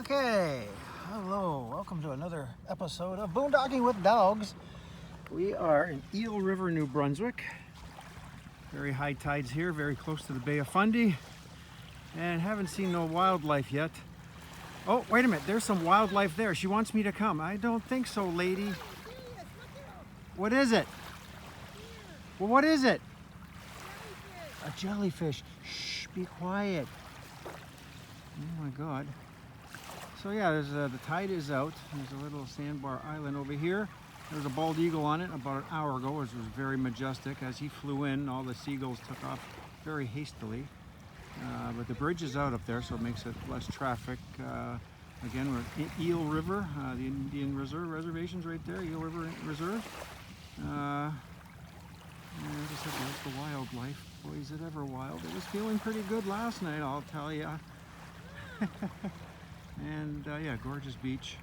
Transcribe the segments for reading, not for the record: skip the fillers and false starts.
Okay, hello, welcome to another episode of Boondocking with Dogs. We are in Eel River, New Brunswick. Very high tides here, very close to the Bay of Fundy. And haven't seen no wildlife yet. Oh, wait a minute, there's some wildlife there. She wants me to come. I don't think so, lady. What is it? Well, what is it? A jellyfish. Shh, be quiet. Oh my God. So yeah, there's the tide is out. There's a little sandbar island over here. There was a bald eagle on it about an hour ago, which was very majestic. As he flew in, all the seagulls took off very hastily. But the bridge is out up there, so it makes it less traffic. Again, we're at Eel River, the Indian reservation's right there, Eel River Reserve. And as I said, there's the wildlife. Boy, is it ever wild. It was feeling pretty good last night, I'll tell ya. And yeah, gorgeous beach.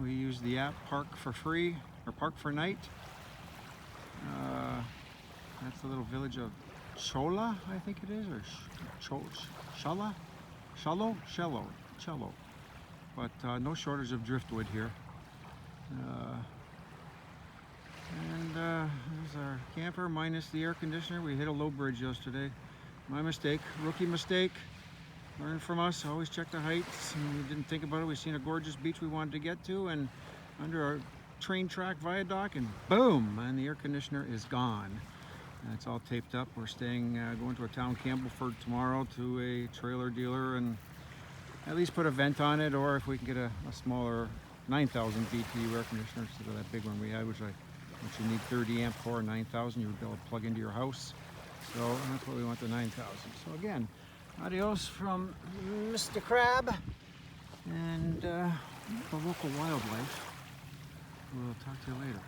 We use the app Park for free, or Park for Night. That's the little village of Chola, I think it is, or Charlo. But no shortage of driftwood here. There's our camper minus the air conditioner. We hit a low bridge yesterday. My mistake, rookie mistake. Learn from us, always check the heights. And we didn't think about it. We seen a gorgeous beach we wanted to get to, and under our train track viaduct, and boom, and the air conditioner is gone. And it's all taped up. We're staying, going to a town, Campbellford, tomorrow to a trailer dealer and at least put a vent on it, or if we can get a smaller 9,000 BTU air conditioner instead of that big one we had, which you need 30 amp for, 9,000 you would be able to plug into your house. So that's what we want, the 9,000. So again, adios from Mr. Crab and the local wildlife. We'll talk to you later.